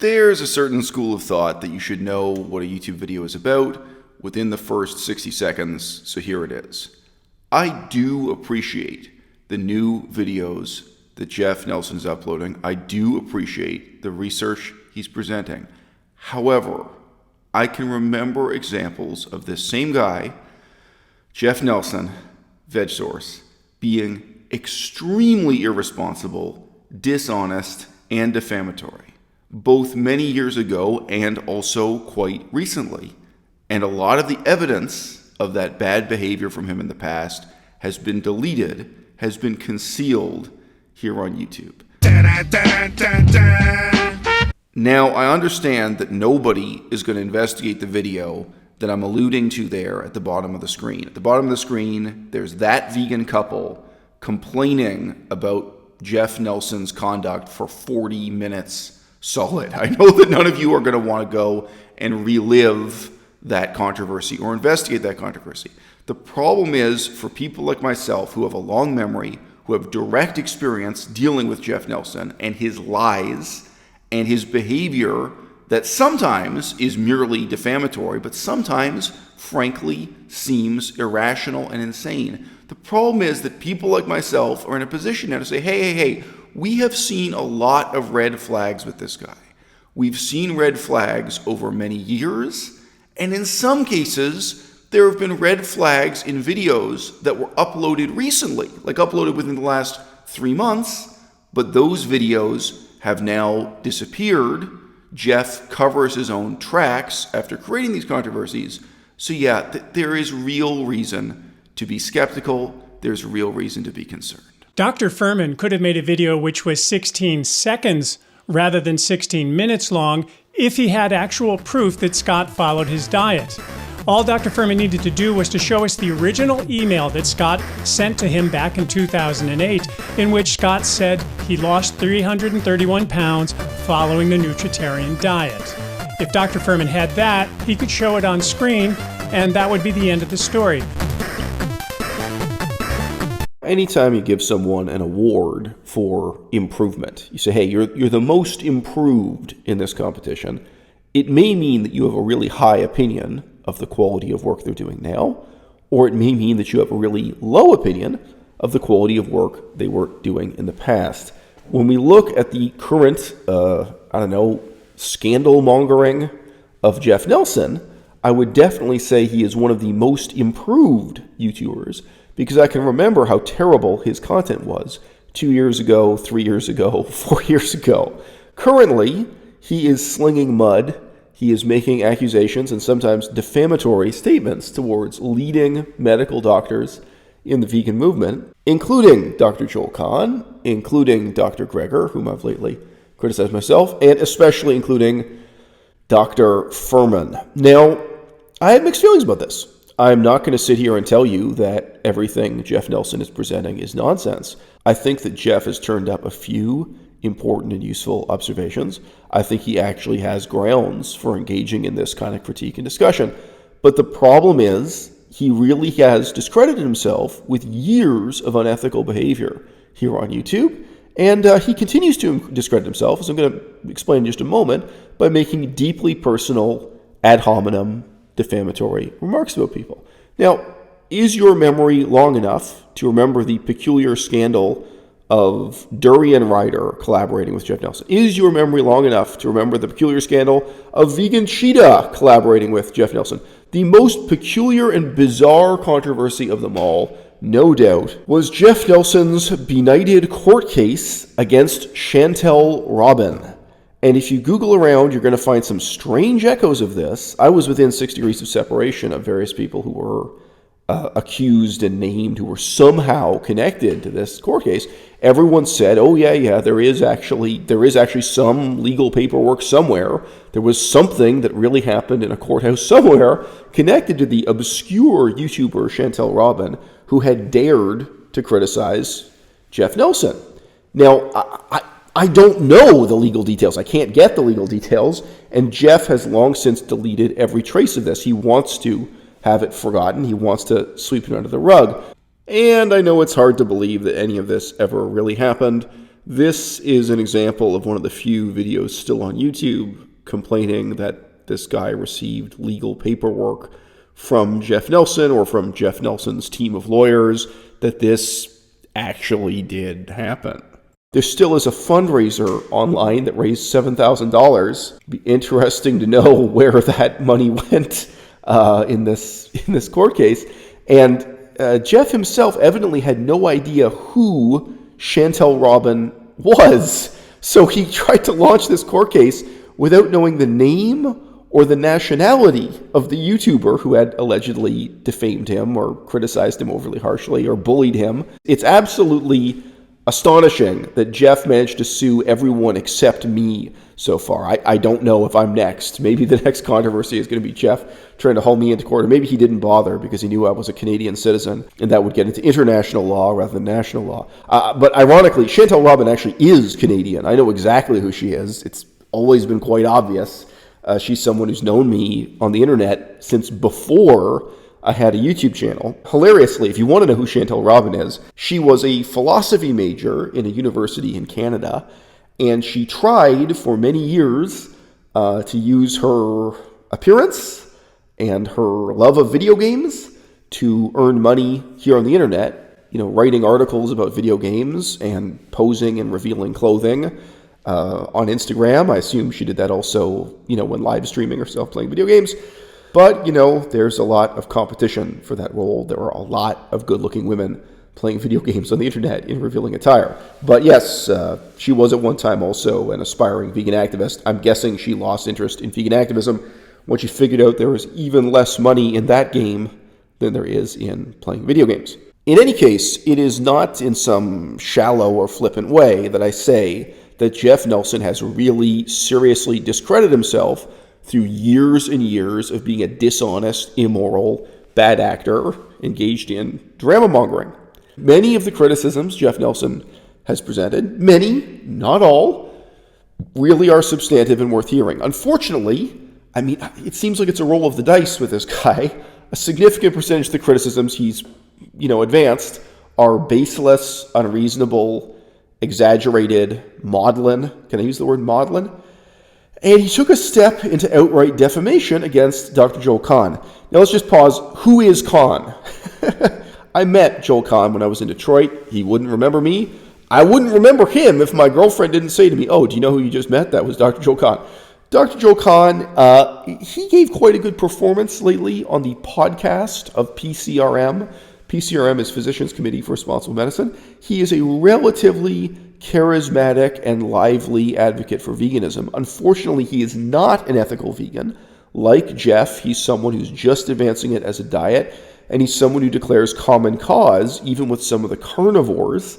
There's a certain school of thought that you should know what a YouTube video is about within the first 60 seconds, so here it is. I do appreciate the new videos that Jeff Nelson is uploading. I do appreciate the research he's presenting. However, I can remember examples of this same guy, Jeff Nelson, Vegsource, being extremely irresponsible, dishonest, and defamatory, both many years ago and also quite recently. And a lot of the evidence of that bad behavior from him in the past has been deleted, has been concealed here on YouTube. Now, I understand that nobody is going to investigate the video that I'm alluding to there at the bottom of the screen. At the bottom of the screen, there's that vegan couple complaining about Jeff Nelson's conduct for 40 minutes solid. I know that none of you are going to want to go and relive that controversy or investigate that controversy. The problem is, for people like myself who have a long memory, who have direct experience dealing with Jeff Nelson and his lies and his behavior that sometimes is merely defamatory, but sometimes, frankly, seems irrational and insane. The problem is that people like myself are in a position now to say, hey, we have seen a lot of red flags with this guy. We've seen red flags over many years, and in some cases, there have been red flags in videos that were uploaded recently, like uploaded within the last 3 months, but those videos have now disappeared. Jeff covers his own tracks after creating these controversies. So yeah, there is real reason to be skeptical. There's real reason to be concerned. Dr. Furman could have made a video which was 16 seconds rather than 16 minutes long if he had actual proof that Scott followed his diet. All Dr. Furman needed to do was to show us the original email that Scott sent to him back in 2008, in which Scott said he lost 331 pounds following the nutritarian diet. If Dr. Furman had that, he could show it on screen, and that would be the end of the story. Anytime you give someone an award for improvement, you say, hey, you're the most improved in this competition, it may mean that you have a really high opinion of the quality of work they're doing now, or it may mean that you have a really low opinion of the quality of work they were doing in the past. When we look at the current, scandal mongering of Jeff Nelson, I would definitely say he is one of the most improved YouTubers, because I can remember how terrible his content was 2 years ago, 3 years ago, 4 years ago. Currently, he is slinging mud. He is making accusations and sometimes defamatory statements towards leading medical doctors in the vegan movement, including Dr. Joel Kahn, including Dr. Greger, whom I've lately criticized myself, and especially including Dr. Furman. Now, I have mixed feelings about this. I'm not going to sit here and tell you that everything Jeff Nelson is presenting is nonsense. I think that Jeff has turned up a few important and useful observations. I think he actually has grounds for engaging in this kind of critique and discussion. But the problem is, he really has discredited himself with years of unethical behavior here on YouTube. And he continues to discredit himself, as I'm going to explain in just a moment, by making deeply personal, ad hominem, defamatory remarks about people. Now, is your memory long enough to remember the peculiar scandal of Durian Ryder collaborating with Jeff Nelson? Is your memory long enough to remember the peculiar scandal of Vegan Cheetah collaborating with Jeff Nelson? The most peculiar and bizarre controversy of them all, no doubt, was Jeff Nelson's benighted court case against Chantel Robin. And if you Google around, you're going to find some strange echoes of this. I was within 6 degrees of separation of various people who were accused and named, who were somehow connected to this court case. Everyone said, oh yeah, there is actually some legal paperwork somewhere. There was something that really happened in a courthouse somewhere connected to the obscure YouTuber Chantel Robin, who had dared to criticize Jeff Nelson. Now, I don't know the legal details. I can't get the legal details, and Jeff has long since deleted every trace of this. He wants to have it forgotten. He wants to sweep it under the rug. And I know it's hard to believe that any of this ever really happened, This is an example of one of the few videos still on YouTube complaining that this guy received legal paperwork from Jeff Nelson or from Jeff Nelson's team of lawyers that this actually did happen. There still is a fundraiser online that raised $7,000. It'd be interesting to know where that money went in this court case. And Jeff himself evidently had no idea who Chantel Robin was. So he tried to launch this court case without knowing the name or the nationality of the YouTuber who had allegedly defamed him or criticized him overly harshly or bullied him. It's absolutely astonishing that Jeff managed to sue everyone except me so far. I don't know if I'm next. Maybe the next controversy is going to be Jeff trying to haul me into court, or maybe he didn't bother because he knew I was a Canadian citizen, and that would get into international law rather than national law. But ironically, Chantel Robin actually is Canadian. I know exactly who she is. It's always been quite obvious. She's someone who's known me on the internet since before I had a YouTube channel. Hilariously, if you want to know who Chantel Robin is, she was a philosophy major in a university in Canada, and she tried for many years to use her appearance and her love of video games to earn money here on the internet, writing articles about video games and posing and revealing clothing on Instagram. I assume she did that also, when live streaming herself playing video games. But, there's a lot of competition for that role. There are a lot of good-looking women playing video games on the internet in revealing attire. But yes, she was at one time also an aspiring vegan activist. I'm guessing she lost interest in vegan activism when she figured out there was even less money in that game than there is in playing video games. In any case, it is not in some shallow or flippant way that I say that Jeff Nelson has really seriously discredited himself through years and years of being a dishonest, immoral, bad actor engaged in drama mongering. Many of the criticisms Jeff Nelson has presented, many, not all, really are substantive and worth hearing. Unfortunately, it seems like it's a roll of the dice with this guy. A significant percentage of the criticisms he's, advanced are baseless, unreasonable, exaggerated, maudlin. Can I use the word maudlin? And he took a step into outright defamation against Dr. Joel Kahn. Now let's just pause. Who is Kahn? I met Joel Kahn when I was in Detroit. He wouldn't remember me. I wouldn't remember him if my girlfriend didn't say to me, "Oh, do you know who you just met? That was Dr. Joel Kahn." Dr. Joel Kahn, he gave quite a good performance lately on the podcast of PCRM. PCRM is Physicians Committee for Responsible Medicine. He is a relatively charismatic and lively advocate for veganism. Unfortunately, he is not an ethical vegan. Like Jeff, he's someone who's just advancing it as a diet, and he's someone who declares common cause, even with some of the carnivores,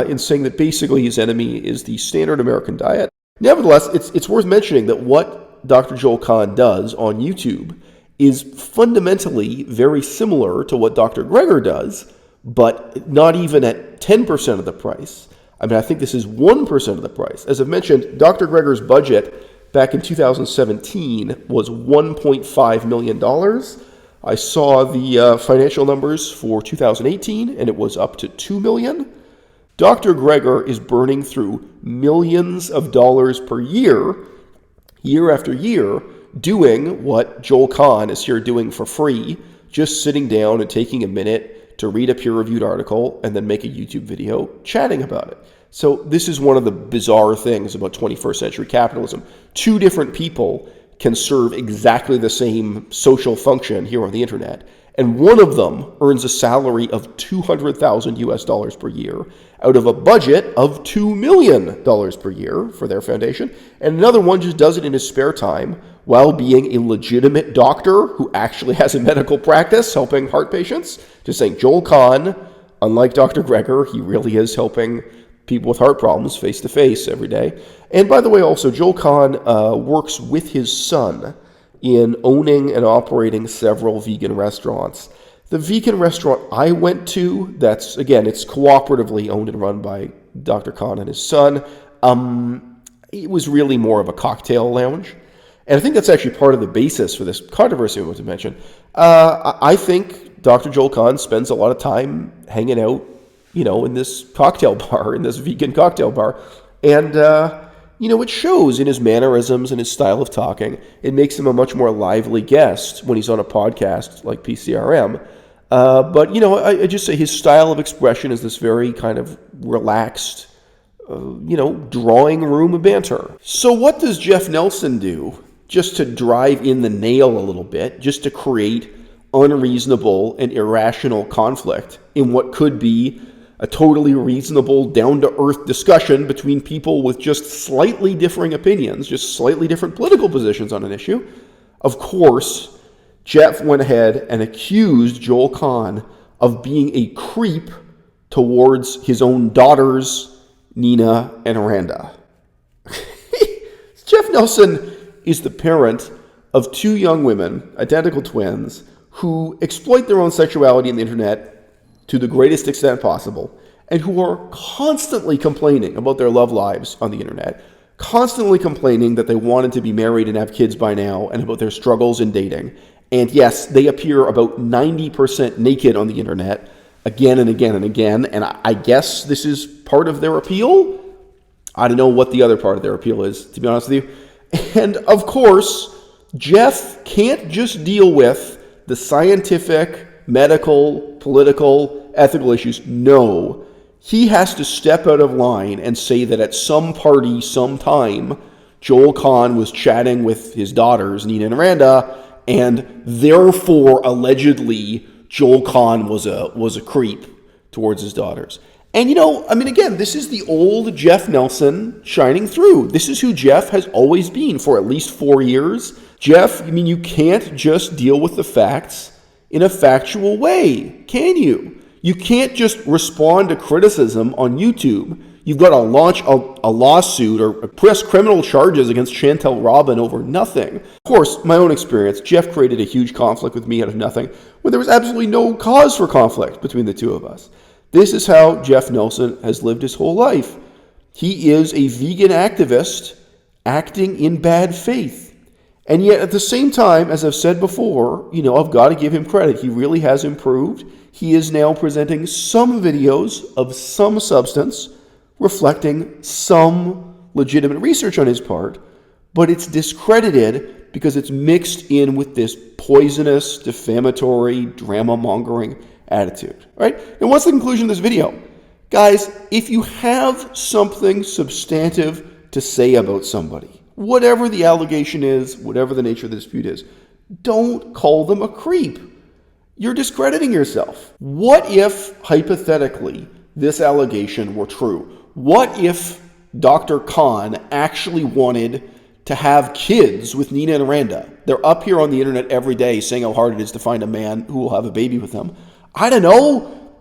in saying that basically his enemy is the standard American diet. Nevertheless, it's worth mentioning that what Dr. Joel Kahn does on YouTube is fundamentally very similar to what Dr. Greger does, but not even at 10% of the price. I think this is 1% of the price. As I've mentioned, Dr. Greger's budget back in 2017 was $1.5 million. I saw the financial numbers for 2018, and it was up to $2 million. Dr. Greger is burning through millions of dollars per year, year after year, doing what Joel Kahn is here doing for free, just sitting down and taking a minute to read a peer-reviewed article and then make a YouTube video chatting about it. So this is one of the bizarre things about 21st century capitalism. Two different people can serve exactly the same social function here on the internet, and one of them earns a salary of $200,000 per year out of a budget of $2 million per year for their foundation, and another one just does it in his spare time while being a legitimate doctor who actually has a medical practice helping heart patients. Just saying, Joel Kahn, unlike Dr. Greger, he really is helping people with heart problems face-to-face every day. And by the way, also, Joel Kahn works with his son in owning and operating several vegan restaurants. The vegan restaurant I went to, that's, again, it's cooperatively owned and run by Dr. Kahn and his son. It was really more of a cocktail lounge. And I think that's actually part of the basis for this controversy I want to mention. I think Dr. Joel Kahn spends a lot of time hanging out in this cocktail bar, in this vegan cocktail bar. And, it shows in his mannerisms and his style of talking. It makes him a much more lively guest when he's on a podcast like PCRM. But I just say his style of expression is this very kind of relaxed, drawing room banter. So what does Jeff Nelson do just to drive in the nail a little bit, just to create unreasonable and irrational conflict in what could be a totally reasonable, down-to-earth discussion between people with just slightly differing opinions, just slightly different political positions on an issue? Of course, Jeff went ahead and accused Joel Kahn of being a creep towards his own daughters, Nina and Randa. Jeff Nelson is the parent of two young women, identical twins, who exploit their own sexuality on the internet to the greatest extent possible, and who are constantly complaining about their love lives on the internet, constantly complaining that they wanted to be married and have kids by now, and about their struggles in dating. And yes, they appear about 90% naked on the internet, again and again and again, and I guess this is part of their appeal? I don't know what the other part of their appeal is, to be honest with you. And of course, Jeff can't just deal with the scientific, medical, political, ethical issues. No, he has to step out of line and say that at some party, sometime, Joel Kahn was chatting with his daughters, Nina and Randa, and therefore, allegedly, Joel Kahn was a creep towards his daughters. And again, this is the old Jeff Nelson shining through. This is who Jeff has always been for at least 4 years. Jeff, you can't just deal with the facts in a factual way, can you? You can't just respond to criticism on YouTube. You've got to launch a lawsuit or press criminal charges against Chantel Robin over nothing. Of course, my own experience, Jeff created a huge conflict with me out of nothing when there was absolutely no cause for conflict between the two of us. This is how Jeff Nelson has lived his whole life. He is a vegan activist acting in bad faith. And yet, at the same time, as I've said before, I've got to give him credit. He really has improved. He is now presenting some videos of some substance, reflecting some legitimate research on his part, but it's discredited because it's mixed in with this poisonous, defamatory, drama-mongering attitude. Right? And what's the conclusion of this video? Guys, if you have something substantive to say about somebody, whatever the allegation is, whatever the nature of the dispute is, don't call them a creep. You're discrediting yourself. What if, hypothetically, this allegation were true? What if Dr. Kahn actually wanted to have kids with Nina and Randa? They're up here on the internet every day saying how hard it is to find a man who will have a baby with them. I don't know.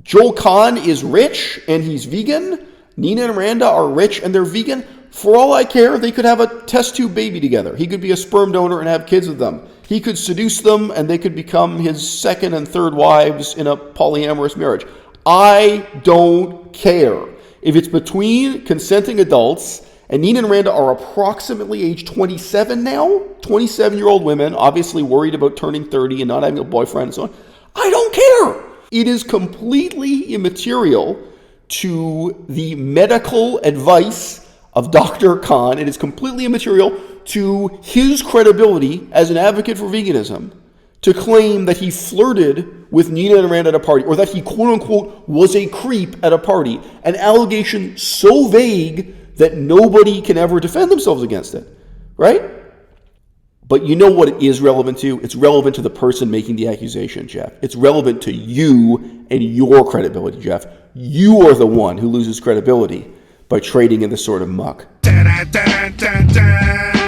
Joel Kahn is rich and he's vegan. Nina and Randa are rich and they're vegan. For all I care, they could have a test tube baby together. He could be a sperm donor and have kids with them. He could seduce them and they could become his second and third wives in a polyamorous marriage. I don't care. If it's between consenting adults, and Nina and Randa are approximately age 27 now, 27-year-old women, obviously worried about turning 30 and not having a boyfriend and so on, I don't care. It is completely immaterial to the medical advice of Dr. Kahn. It is completely immaterial to his credibility as an advocate for veganism to claim that he flirted with Nina and Randa at a party, or that he quote-unquote was a creep at a party. An allegation so vague that nobody can ever defend themselves against it, right? But you know what it is relevant to? It's relevant to the person making the accusation, Jeff. It's relevant to you and your credibility, Jeff. You are the one who loses credibility by trading in this sort of muck. Dun, dun, dun, dun.